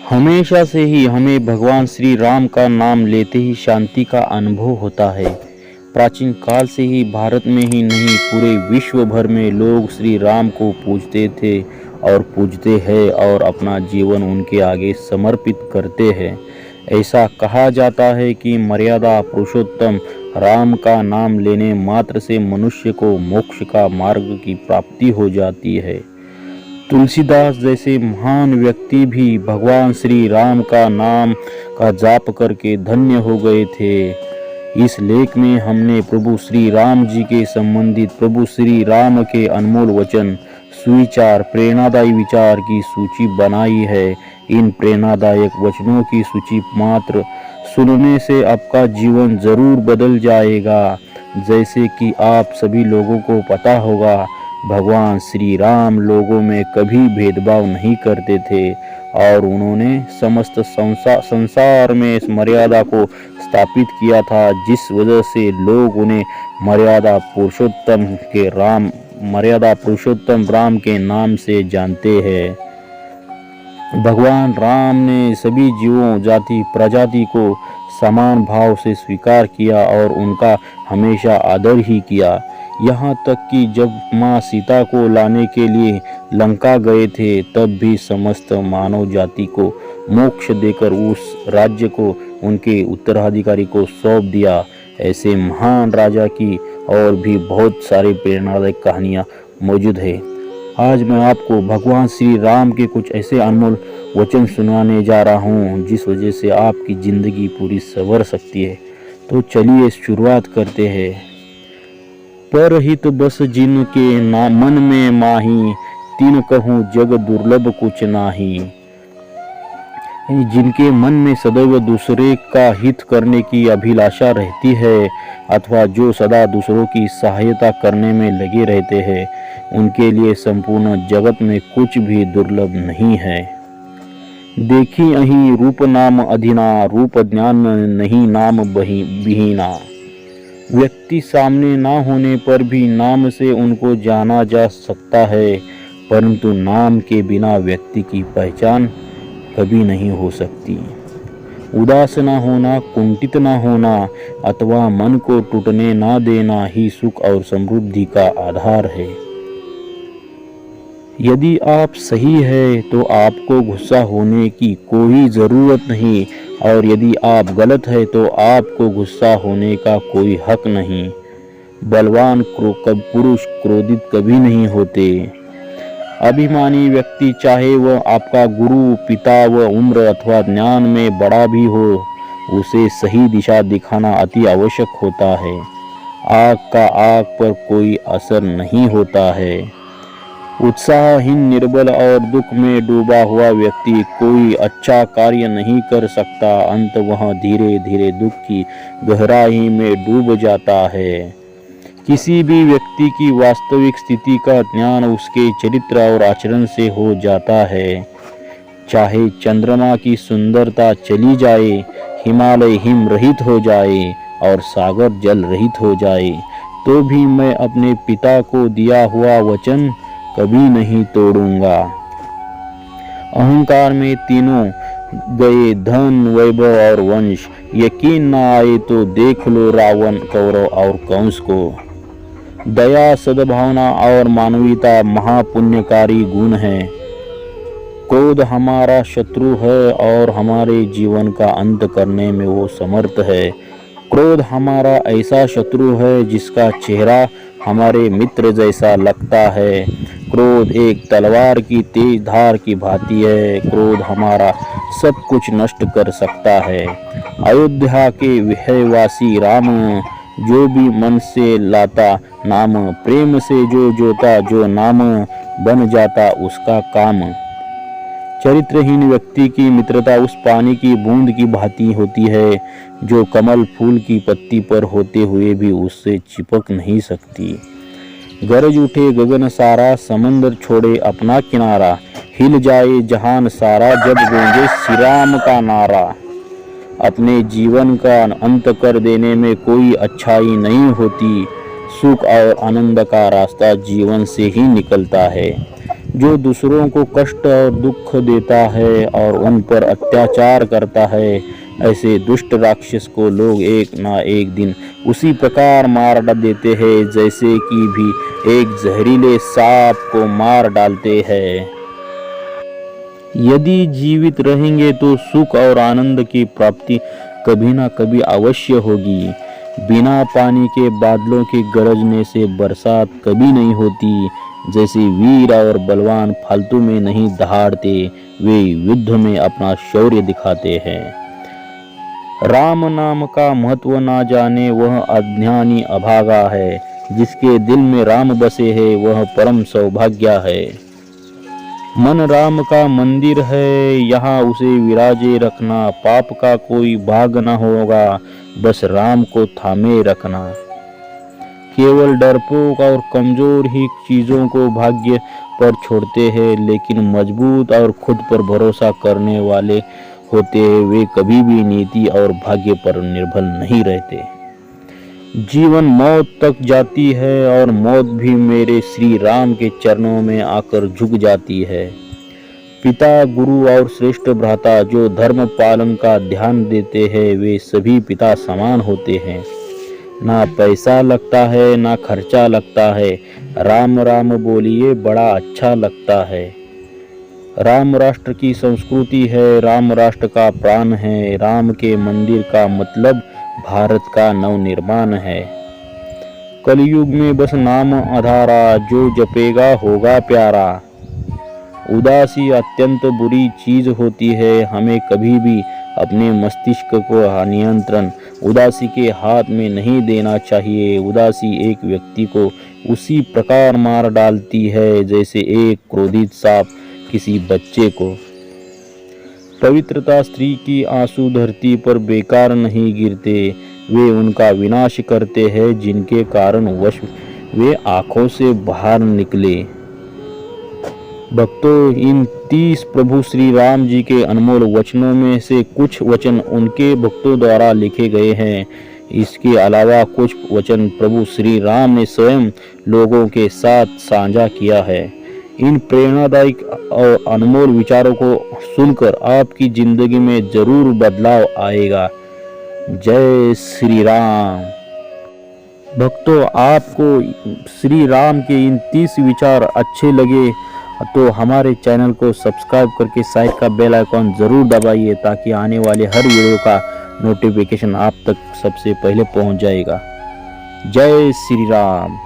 हमेशा से ही हमें भगवान श्री राम का नाम लेते ही शांति का अनुभव होता है। प्राचीन काल से ही भारत में ही नहीं पूरे विश्व भर में लोग श्री राम को पूजते थे और पूजते हैं और अपना जीवन उनके आगे समर्पित करते हैं। ऐसा कहा जाता है कि मर्यादा पुरुषोत्तम राम का नाम लेने मात्र से मनुष्य को मोक्ष का मार्ग की प्राप्ति हो जाती है। तुलसीदास जैसे महान व्यक्ति भी भगवान श्री राम का नाम का जाप करके धन्य हो गए थे। इस लेख में हमने प्रभु श्री राम जी के संबंधित प्रभु श्री राम के अनमोल वचन, सुविचार, प्रेरणादायी विचार की सूची बनाई है। इन प्रेरणादायक वचनों की सूची मात्र सुनने से आपका जीवन जरूर बदल जाएगा। जैसे कि आप सभी लोगों को पता होगा, भगवान श्री राम लोगों में कभी भेदभाव नहीं करते थे और उन्होंने समस्त संसार में इस मर्यादा को स्थापित किया था, जिस वजह से लोग उन्हें मर्यादा पुरुषोत्तम राम के नाम से जानते हैं। भगवान राम ने सभी जीवों, जाति प्रजाति को समान भाव से स्वीकार किया और उनका हमेशा आदर ही किया। यहाँ तक कि जब माँ सीता को लाने के लिए लंका गए थे, तब भी समस्त मानव जाति को मोक्ष देकर उस राज्य को उनके उत्तराधिकारी को सौंप दिया। ऐसे महान राजा की और भी बहुत सारी प्रेरणादायक कहानियाँ मौजूद है। आज मैं आपको भगवान श्री राम के कुछ ऐसे अनमोल वचन सुनाने जा रहा हूँ, जिस वजह से आपकी ज़िंदगी पूरी संवर सकती है। तो चलिए शुरुआत करते हैं। परहित बस जिनके ना मन में माही, तीन कहूँ जग दुर्लभ कुछ नाही। जिनके मन में सदैव दूसरे का हित करने की अभिलाषा रहती है अथवा जो सदा दूसरों की सहायता करने में लगे रहते हैं, उनके लिए संपूर्ण जगत में कुछ भी दुर्लभ नहीं है। देखी अहीं रूप नाम अधीना, रूप ज्ञान नहीं नाम बिहीना। व्यक्ति सामने ना होने पर भी नाम से उनको जाना जा सकता है, परंतु नाम के बिना व्यक्ति की पहचान कभी नहीं हो सकती। उदास ना होना, कुंठित ना होना अथवा मन को टूटने ना देना ही सुख और समृद्धि का आधार है। यदि आप सही है तो आपको गुस्सा होने की कोई ज़रूरत नहीं, और यदि आप गलत है तो आपको गुस्सा होने का कोई हक नहीं। बलवान पुरुष क्रोधित कभी नहीं होते। अभिमानी व्यक्ति, चाहे वह आपका गुरु, पिता व उम्र अथवा ज्ञान में बड़ा भी हो, उसे सही दिशा दिखाना अति आवश्यक होता है। आग का आग पर कोई असर नहीं होता है। उत्साहहीन, निर्बल और दुख में डूबा हुआ व्यक्ति कोई अच्छा कार्य नहीं कर सकता। अंत वह धीरे धीरे दुख की गहराई में डूब जाता है। किसी भी व्यक्ति की वास्तविक स्थिति का ज्ञान उसके चरित्र और आचरण से हो जाता है। चाहे चंद्रमा की सुंदरता चली जाए, हिमालय हिम रहित हो जाए और सागर जल रहित हो जाए, तो भी मैं अपने पिता को दिया हुआ वचन कभी नहीं तोड़ूंगा। अहंकार में तीनों गए, धन, वैभव और वंश। यकीन न आए तो देख लो रावण, कौरव और कंस को। दया, सद्भावना और मानवीयता महापुण्यकारी गुण है। क्रोध हमारा शत्रु है और हमारे जीवन का अंत करने में वो समर्थ है। क्रोध हमारा ऐसा शत्रु है जिसका चेहरा हमारे मित्र जैसा लगता है। क्रोध एक तलवार की तेज धार की भांति है। क्रोध हमारा सब कुछ नष्ट कर सकता है। अयोध्या के विहयवासी राम, जो भी मन से लाता नाम, प्रेम से जो जोता जो नाम, बन जाता उसका काम। चरित्रहीन व्यक्ति की मित्रता उस पानी की बूंद की भांति होती है, जो कमल फूल की पत्ती पर होते हुए भी उससे चिपक नहीं सकती। गरज उठे गगन सारा, समंदर छोड़े अपना किनारा, हिल जाए जहान सारा जब गूंजे श्री राम का नारा। अपने जीवन का अंत कर देने में कोई अच्छाई नहीं होती। सुख और आनंद का रास्ता जीवन से ही निकलता है। जो दूसरों को कष्ट और दुख देता है और उन पर अत्याचार करता है, ऐसे दुष्ट राक्षस को लोग एक ना एक दिन उसी प्रकार मार देते हैं जैसे कि भी एक जहरीले सांप को मार डालते हैं। यदि जीवित रहेंगे तो सुख और आनंद की प्राप्ति कभी ना कभी अवश्य होगी। बिना पानी के बादलों के गरजने से बरसात कभी नहीं होती। जैसे वीर और बलवान फालतू में नहीं दहाड़ते, वे युद्ध में अपना शौर्य दिखाते हैं। राम नाम का महत्व ना जाने वह अज्ञानी अभागा है। जिसके दिल में राम बसे है वह परम सौभाग्य है। मन राम का मंदिर है, यहाँ उसे विराजे रखना। पाप का कोई भाग न होगा, बस राम को थामे रखना। केवल डरपोक और कमजोर ही चीजों को भाग्य पर छोड़ते हैं, लेकिन मजबूत और खुद पर भरोसा करने वाले होते हैं वे कभी भी नीति और भाग्य पर निर्भर नहीं रहते। जीवन मौत तक जाती है और मौत भी मेरे श्री राम के चरणों में आकर झुक जाती है। पिता, गुरु और श्रेष्ठ भ्राता जो धर्म पालन का ध्यान देते हैं वे सभी पिता समान होते हैं। ना पैसा लगता है ना खर्चा लगता है, राम राम बोलिए बड़ा अच्छा लगता है। राम राष्ट्र की संस्कृति है, राम राष्ट्र का प्राण है। राम के मंदिर का मतलब भारत का नवनिर्माण है। कलयुग में बस नाम आधारा, जो जपेगा होगा प्यारा। उदासी अत्यंत बुरी चीज होती है, हमें कभी भी अपने मस्तिष्क को नियंत्रण उदासी के हाथ में नहीं देना चाहिए। उदासी एक व्यक्ति को उसी प्रकार मार डालती है जैसे एक क्रोधित सांप किसी बच्चे को। पवित्रता स्त्री की आंसू धरती पर बेकार नहीं गिरते, वे उनका विनाश करते हैं जिनके कारण वश वे आंखों से बाहर निकले। भक्तों, इन 30 प्रभु श्री राम जी के अनमोल वचनों में से कुछ वचन उनके भक्तों द्वारा लिखे गए हैं। इसके अलावा कुछ वचन प्रभु श्री राम ने स्वयं लोगों के साथ साझा किया है। इन प्रेरणादायक और अनमोल विचारों को सुनकर आपकी जिंदगी में जरूर बदलाव आएगा। जय श्री राम। भक्तों, आपको श्री राम के इन 30 विचार अच्छे लगे तो हमारे चैनल को सब्सक्राइब करके साइड का बेल आइकॉन ज़रूर दबाइए ताकि आने वाले हर वीडियो का नोटिफिकेशन आप तक सबसे पहले पहुंच जाएगा। जय श्री राम।